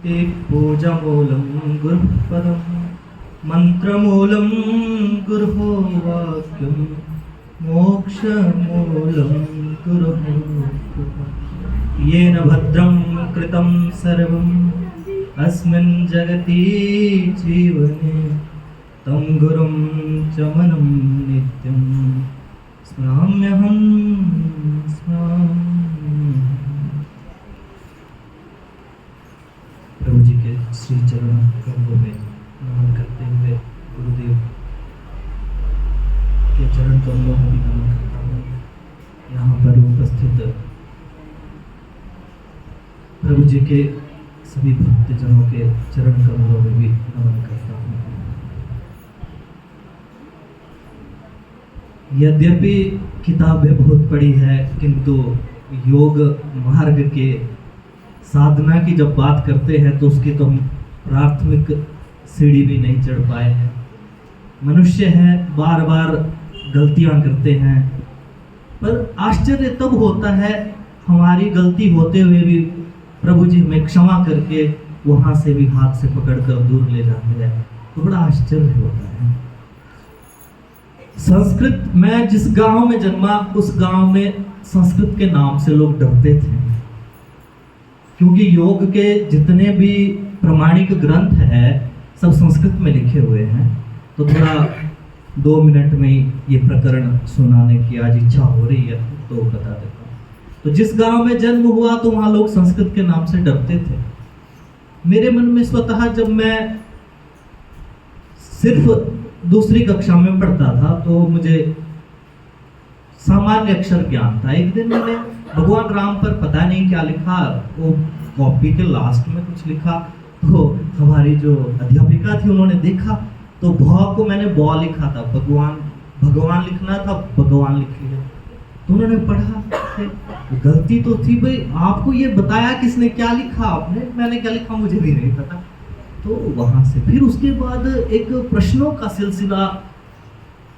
पूजमूलं गुरुपदं मन्त्रमूलं गुरुः वाक्यं मोक्षमूलं गुरुः कृपा। येन भद्रं कृतं सर्वम् अस्मिन् जगति जीवने तं गुरुं च मनं नित्यं स्मराम्यहं प्रभु जी के श्री चरण कमलों में नमन करते हुए गुरुदेव के चरण कमलों में भी नमन करता हूँ। यहाँ पर उपस्थित प्रभु जी के सभी भक्तजनों के चरण कमलों में भी नमन करता हूँ। यद्यपि किताबें बहुत पढ़ी है, किंतु योग मार्ग के साधना की जब बात करते हैं तो उसकी तो हम प्राथमिक सीढ़ी भी नहीं चढ़ पाए हैं। मनुष्य है, बार बार गलतियां करते हैं, पर आश्चर्य तब होता है हमारी गलती होते हुए भी प्रभु जी हमें क्षमा करके वहां से भी हाथ से पकड़कर दूर ले जाते हैं, तो बड़ा आश्चर्य होता है। संस्कृत, मैं जिस गांव में जन्मा उस गांव में संस्कृत के नाम से लोग डरते थे, क्योंकि योग के जितने भी प्रमाणिक ग्रंथ है सब संस्कृत में लिखे हुए हैं। तो थोड़ा 2 मिनट में ये प्रकरण सुनाने की आज इच्छा हो रही है तो बता देता हूँ। तो जिस गांव में जन्म हुआ तो वहां लोग संस्कृत के नाम से डरते थे। मेरे मन में स्वतः जब मैं सिर्फ दूसरी कक्षा में पढ़ता था तो मुझे सामान्य अक्षर ज्ञान था। एक दिन मैंने भगवान राम पर पता नहीं क्या लिखा, वो कॉपी के लास्ट में कुछ लिखा, तो हमारी जो अध्यापिका थी उन्होंने देखा तो भ को मैंने ब लिखा था, भगवान लिखना था, भगवान लिख लिया। तो उन्होंने पढ़ा, गलती तो थी भाई, आपको ये बताया किसने, क्या लिखा आपने? मैंने क्या लिखा मुझे भी नहीं पता। तो वहां से फिर उसके बाद एक प्रश्नों का सिलसिला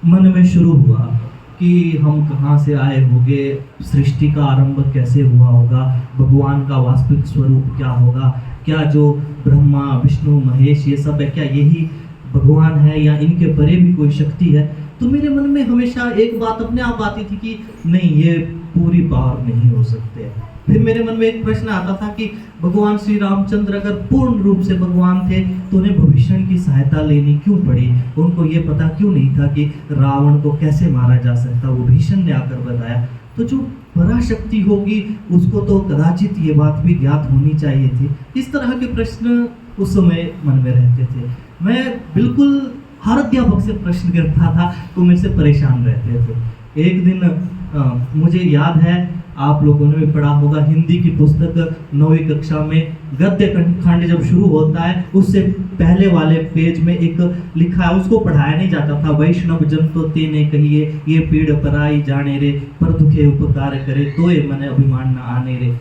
मन में शुरू हुआ कि हम कहाँ से आए होंगे, सृष्टि का आरंभ कैसे हुआ होगा, भगवान का वास्तविक स्वरूप क्या होगा, क्या जो ब्रह्मा विष्णु महेश ये सब है क्या यही भगवान है या इनके परे भी कोई शक्ति है। तो मेरे मन में हमेशा एक बात अपने आप आती थी कि नहीं, ये पूरी बार नहीं हो सकते। फिर मेरे मन में एक प्रश्न आता था कि भगवान श्री रामचंद्र अगर पूर्ण रूप से भगवान थे तो उन्हें भविष्य की सहायता लेनी क्यों पड़ी? उनको ये पता क्यों नहीं था कि रावण को कैसे मारा जा सकता? वो भीषण ने आकर बताया। तो जो पराशक्ति होगी उसको तो कदाचित ये बात भी ज्ञात होनी चाहिए थी। इस तरह के प्रश्न उस समय मन में रहते थे। मैं बिल्कुल हर अध्यापक से प्रश्न करता था तो मेरे से परेशान रहते थे। एक दिन मुझे याद है, आप लोगों ने भी पढ़ा होगा, हिंदी की पुस्तक 9वीं कक्षा में गद्य खंड जब शुरू होता है उससे पहले वाले पेज में एक लिखा है, उसको पढ़ाया नहीं जाता था। वैष्णव जन तो तेने कहिए, ये पीड़ पराई जाने रे, पर दुखे उपकार करे, तोए मन अभिमान न आने रे।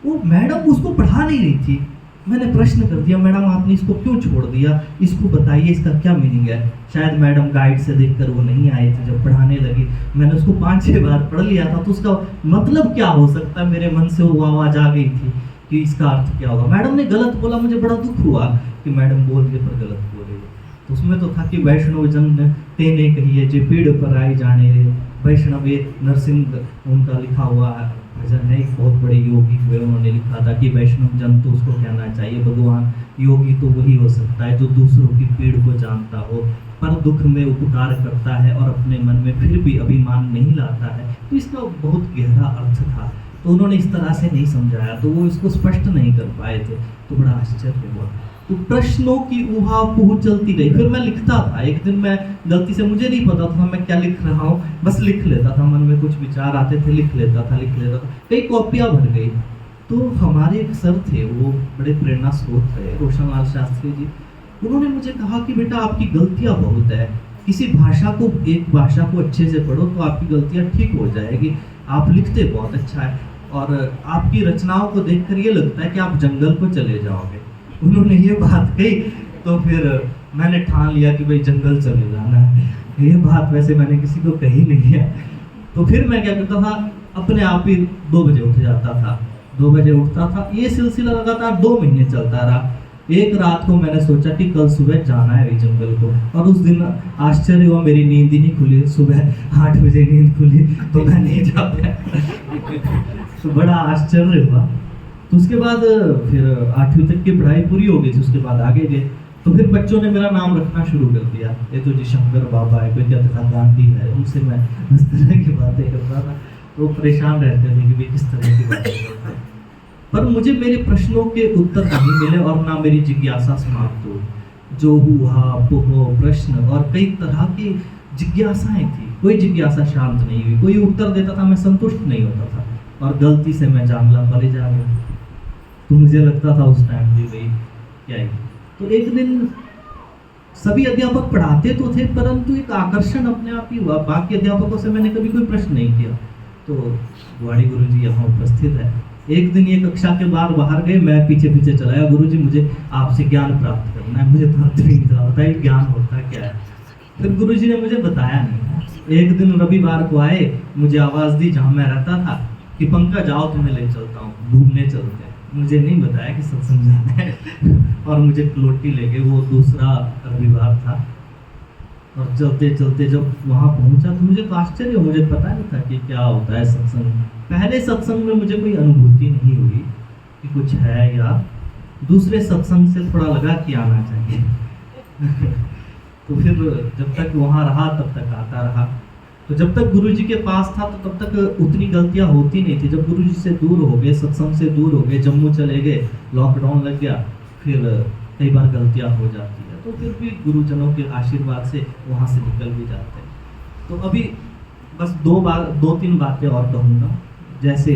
वो मैडम उसको पढ़ा नहीं रही थी। मैंने प्रश्न कर दिया, मैडम आपने इसको क्यों छोड़ दिया, इसको बताइए, इसका क्या मीनिंग है। शायद मैडम गाइड से देखकर वो नहीं आई थी। जब पढ़ाने लगी मैंने उसको 5-6 बार पढ़ लिया था, तो उसका मतलब क्या हो सकता है, मेरे मन से वो आवाज आ गई थी कि इसका अर्थ क्या होगा। मैडम ने गलत बोला, मुझे बड़ा दुख हुआ कि मैडम बोल के पर गलत बोल रही है। तो उसमें तो था कि वैष्णव जन तेने कहिए, जे पीड़ पर आई जाने रे। वैष्णव ये नरसिंह उनका लिखा हुआ भजन है, एक बहुत बड़े योगी हुए, उन्होंने लिखा था कि वैष्णव जन तो उसको कहना चाहिए भगवान। योगी तो वही हो सकता है जो दूसरों की पीड़ को जानता हो, पर दुख में उपकार करता है और अपने मन में फिर भी अभिमान नहीं लाता है। तो इसका बहुत गहरा अर्थ था। तो उन्होंने इस तरह से नहीं समझाया, तो वो इसको स्पष्ट नहीं कर पाए थे। तो बड़ा आश्चर्य हुआ। तो प्रश्नों की उहापोह चलती रही। फिर मैं लिखता था। एक दिन मैं गलती से, मुझे नहीं पता था मैं क्या लिख रहा हूँ, बस लिख लेता था, मन में कुछ विचार आते थे, लिख लेता था। कई कॉपियाँ भर गई। तो हमारे एक सर थे, वो बड़े प्रेरणा स्रोत थे, रोशन लाल शास्त्री जी। उन्होंने मुझे कहा कि बेटा आपकी गलतियाँ बहुत है, किसी भाषा को, एक भाषा को अच्छे से पढ़ो तो आपकी गलतियाँ ठीक हो जाएगी। आप लिखते बहुत अच्छा है और आपकी रचनाओं को देखकर ये लगता है कि आप जंगल को चले जाओगे। उन्होंने ये बात कही तो फिर मैंने ठान लिया कि भाई जंगल चले जाना है। ये बात वैसे मैंने किसी को कही नहीं है। तो फिर मैं क्या करता था, अपने आप ही 2 बजे उठ जाता था 2 बजे उठता था। ये सिलसिला लगातार 2 महीने चलता रहा। एक रात को मैंने सोचा कि कल सुबह जाना है वही जंगल को, और उस दिन आश्चर्य हुआ, मेरी नींद ही नहीं खुली। सुबह 8 बजे नींद खुली तो मैं नहीं जा पाया। तो बड़ा आश्चर्य हुआ। तो उसके बाद फिर 8वीं तक की पढ़ाई पूरी हो गई थी, उसके बाद आगे गए तो फिर बच्चों ने मेरा नाम रखना शुरू कर दिया। ये तो जी शंकर बाबा है, कोई कहता था गांधी है। उनसे मैं इस तरह की बातें करता था, तो परेशान रहते थे कि भाई किस तरह की बातें करते हैं। पर मुझे मेरे प्रश्नों के उत्तर नहीं मिले और ना मेरी जिज्ञासा समाप्त हो। जो हुआ हो प्रश्न और कई तरह की जिज्ञासाएं थी, कोई जिज्ञासा शांत नहीं हुई। कोई उत्तर देता था, मैं संतुष्ट नहीं होता था, और गलती से मैं जांगला परे जा गया। तो मुझे लगता था उस टाइम भी भाई क्या है। तो एक दिन सभी अध्यापक पढ़ाते तो थे, परंतु एक आकर्षण अपने आप ही हुआ। बाकी अध्यापकों से मैंने कभी कोई प्रश्न नहीं किया। तो गुवाड़ी गुरुजी यहाँ उपस्थित है। एक दिन ये कक्षा के बाहर गए, मैं पीछे पीछे चला गया। गुरुजी मुझे आपसे ज्ञान प्राप्त करना है। मुझे तुरंत नहीं था बताइए ज्ञान होता क्या है। फिर गुरुजी ने मुझे बताया नहीं। एक दिन रविवार को आए, मुझे आवाज़ दी जहाँ मैं रहता था कि पंकज आओ तुम्हें ले चलता हूँ, घूमने चलते हैं। मुझे नहीं बताया कि सत्संग जाना है और मुझे क्लोटी ले गए। वो दूसरा रविवार था, और चलते चलते जब वहाँ पहुँचा तो मुझे तो आश्चर्य हुआ। मुझे पता नहीं था कि क्या होता है सत्संग। पहले सत्संग में मुझे कोई अनुभूति नहीं हुई कि कुछ है, या दूसरे सत्संग से थोड़ा लगा कि आना चाहिए। तो फिर जब तक वहाँ रहा तब तक आता रहा। तो जब तक गुरुजी के पास था तो तब तक उतनी गलतियां होती नहीं थी। जब गुरुजी से दूर हो गए, सत्संग से दूर हो गए, जम्मू चले गए, लॉकडाउन लग गया, फिर कई बार गलतियां हो जाती है। तो फिर भी गुरुजनों के आशीर्वाद से वहाँ से निकल भी जाते हैं। तो अभी बस 2-3 बातें और कहूँगा। जैसे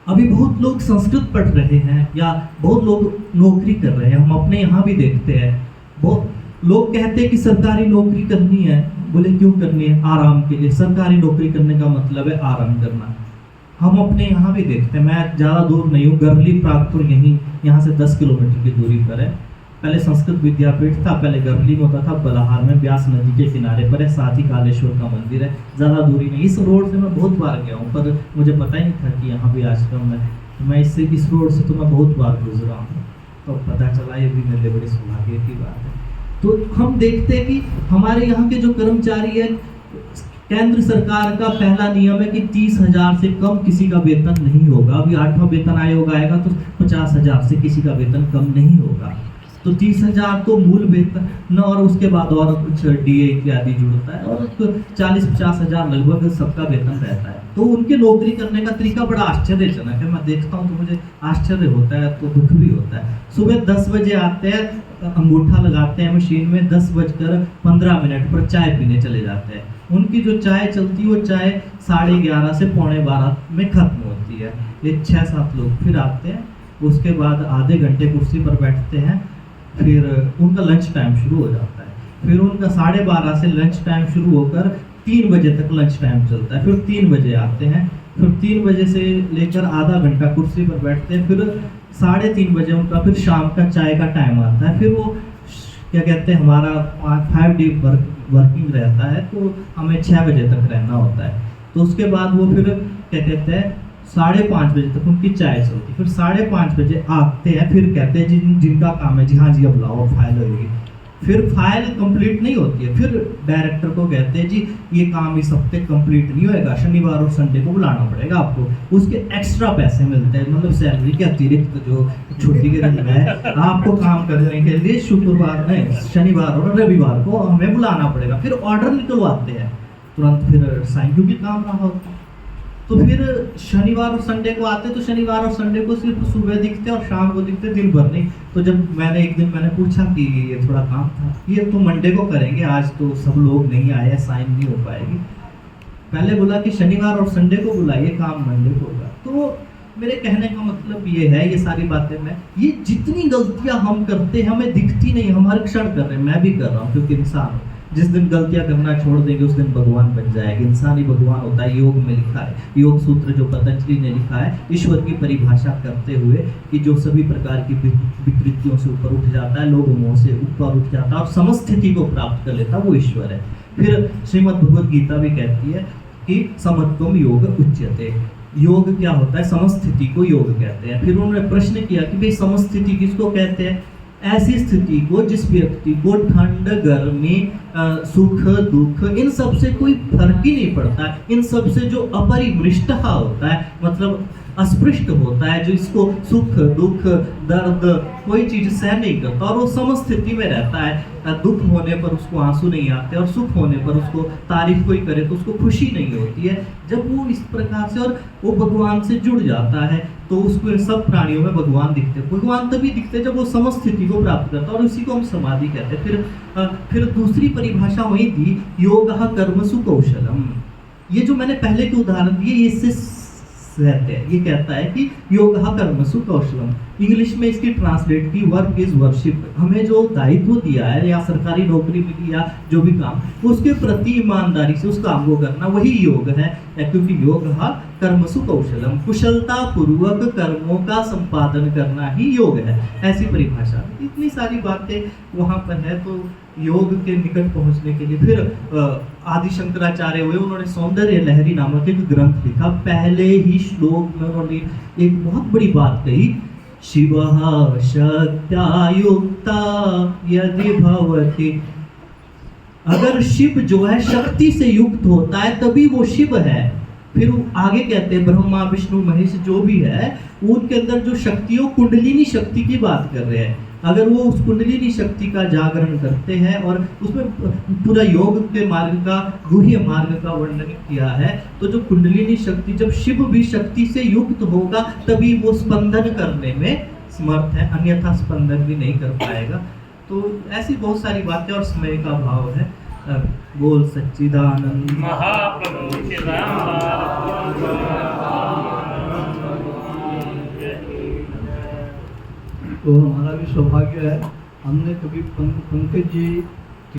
अभी बहुत लोग संस्कृत पढ़ रहे हैं, या बहुत लोग नौकरी कर रहे हैं। हम अपने यहाँ भी देखते हैं, बहुत लोग कहते हैं कि सरकारी नौकरी करनी है। बोले क्यों करनी है? आराम के लिए। सरकारी नौकरी करने का मतलब है आराम करना। हम अपने यहाँ भी देखते हैं। मैं ज़्यादा दूर नहीं हूँ, गरली प्रागपुर यहीं यहाँ से 10 किलोमीटर की दूरी पर है। पहले संस्कृत विद्यापीठ था, पहले गरली में होता था, बलाहार में ब्यास नदी के किनारे पर है। साथ ही कालेश्वर का मंदिर है, ज़्यादा दूरी नहीं। इस रोड से मैं बहुत बार गया हूँ, पर मुझे पता ही नहीं था कि यहाँ भी आश्रम है। मैं इस रोड से तो मैं बहुत बार गुजरा हूँ, तो पता चला। ये भी मेरे लिए बड़ी सौभाग्य की बात है। तो हम देखते हैं कि हमारे यहाँ के जो कर्मचारी है, केंद्र सरकार का पहला नियम है कि 30,000 से कम किसी का वेतन नहीं होगा। अभी 8वां वेतन आयोग आएगा तो 50,000 से किसी का वेतन कम नहीं होगा। तो 30,000 तो मूल वेतन न, और उसके बाद और कुछ डीए इत्यादि जुड़ता है, और 40-50,000 लगभग सबका वेतन रहता है। तो उनके नौकरी करने का तरीका बड़ा आश्चर्यजनक है। मैं देखता हूँ तो मुझे आश्चर्य होता है, तो दुख भी होता है। सुबह 10 बजे आते हैं, अंगूठा लगाते हैं मशीन में, 10:15 पर चाय पीने चले जाते हैं। उनकी जो चाय चलती है वो चाय 11:30 से 11:45 में खत्म होती है। ये 6-7 लोग फिर आते हैं, उसके बाद आधे घंटे कुर्सी पर बैठते हैं, फिर उनका लंच टाइम शुरू हो जाता है। फिर उनका 12:30 से लंच टाइम शुरू होकर 3 बजे तक लंच टाइम चलता है। फिर 3 बजे आते हैं, फिर 3 बजे से लेकर आधा घंटा कुर्सी पर बैठते हैं। फिर 3:30 बजे उनका फिर शाम का चाय का टाइम आता है। फिर वो क्या कहते हैं, हमारा 5 डे वर्किंग रहता है, तो हमें 6 बजे तक रहना होता है। तो उसके बाद वो फिर क्या कहते हैं 5:30 बजे तक उनकी चाय चलती। फिर 5:30 बजे आते हैं, फिर कहते हैं जिनका काम है जी हाँ जी अब लाओ फाइल होगी। फिर फाइल कंप्लीट नहीं होती है, फिर डायरेक्टर को कहते हैं जी ये काम इस हफ्ते कंप्लीट नहीं होएगा, शनिवार और संडे को बुलाना पड़ेगा आपको। उसके एक्स्ट्रा पैसे मिलते हैं, मतलब सैलरी के अतिरिक्त जो छुट्टी के दिन है आपको काम करने के लिए शुक्रवार नहीं शनिवार और रविवार को हमें बुलाना पड़ेगा। फिर ऑर्डर निकलवाते हैं तुरंत, फिर साइन क्योंकि काम रहा होता है। तो फिर शनिवार और संडे को आते, तो शनिवार और संडे को सिर्फ सुबह दिखते और शाम को दिखते, दिन भर नहीं। तो जब एक दिन मैंने पूछा कि ये थोड़ा काम था, ये तो मंडे को करेंगे, आज तो सब लोग नहीं आए, साइन नहीं हो पाएगी। पहले बोला कि शनिवार और संडे को बुलाइए, काम मंडे को होगा। तो मेरे कहने का मतलब ये है, ये सारी बातें ये जितनी गलतियां हम करते हैं हमें दिखती नहीं, हम हर क्षण कर रहे हैं। मैं भी कर रहा हूँ क्योंकि इंसान हूँ। जिस दिन गलतियां करना छोड़ देंगे उस दिन भगवान बन जाएगा। इंसान ही भगवान होता है, योग में लिखा है। योग सूत्र जो पतंजलि ने लिखा है, ईश्वर की परिभाषा करते हुए कि जो सभी प्रकार की विकृतियों से ऊपर उठ जाता है, लोग मोह से ऊपर उठ जाता है और समस्थिति को प्राप्त कर लेता है, वो ईश्वर है। फिर श्रीमद् भगवद गीता भी कहती है कि समत्वम योग उच्यते, योग क्या होता है, समस्थिति को योग कहते हैं। फिर उन्होंने प्रश्न किया कि भाई समस्थिति किसको कहते हैं? ऐसी स्थिति को जिस व्यक्ति को ठंड गर्मी सुख दुख इन सब से कोई फर्क ही नहीं पड़ता, इन सब से जो अपरिमृष्ट होता है, मतलब अस्पृष्ट होता है, जो इसको सुख दुख दर्द कोई चीज सहन नहीं करता और वो समस्थिति में रहता है। दुख होने पर उसको आंसू नहीं आते और सुख होने पर उसको तारीफ कोई करे तो उसको खुशी नहीं होती है। जब वो इस प्रकार से और वो भगवान से जुड़ जाता है तो उसको इन सब प्राणियों में भगवान दिखते हैं। भगवान तभी दिखते हैं जब वो समस्थिति को प्राप्त करता है और उसी को हम समाधि कहते हैं। फिर दूसरी परिभाषा वही थी, योगः कर्मसु कौशलम। ये जो मैंने पहले के उदाहरण दिए ये इससे रहते हैं। ये कहता है कि योगः कर्मसु कौशलम, इंग्लिश में इसकी ट्रांसलेट की वर्क इज वर्शिप। हमें जो दायित्व दिया है या सरकारी नौकरी मिली या जो भी काम, उसके प्रति ईमानदारी से उस काम को करना वही योग है। क्योंकि योगः कर्मसु कौशलम, कुशलता पूर्वक कर्मों का संपादन करना ही योग है, ऐसी परिभाषा। इतनी सारी बातें वहाँ पर है। तो योग के निकट पहुँचने के लिए फिर आदि शंकराचार्य हुए, उन्होंने सौंदर्य लहरी नामक एक ग्रंथ लिखा। पहले ही श्लोक में उन्होंने एक बहुत बड़ी बात कही, शिवः शक्त्या युक्ता यदि भवति। अगर शिव जो है शक्ति से युक्त होता है तभी वो शिव है। फिर आगे कहते हैं ब्रह्मा विष्णु महेश जो भी है उनके अंदर जो शक्तियों कुंडलिनी शक्ति की बात कर रहे हैं। अगर वो उस कुंडलिनी शक्ति का जागरण करते हैं और उसमें पूरा योग के मार्ग का गुह्य मार्ग का वर्णन किया है, तो जो कुंडलिनी शक्ति, जब शिव भी शक्ति से युक्त होगा तभी वो स्पंदन करने में समर्थ है, अन्यथा स्पंदन भी नहीं कर पाएगा। तो ऐसी बहुत सारी बातें और समय का भाव है। बोल सच्चिदानंद महाप्रभु तो हमारा भी सौभाग्य है, हमने कभी पंकज जी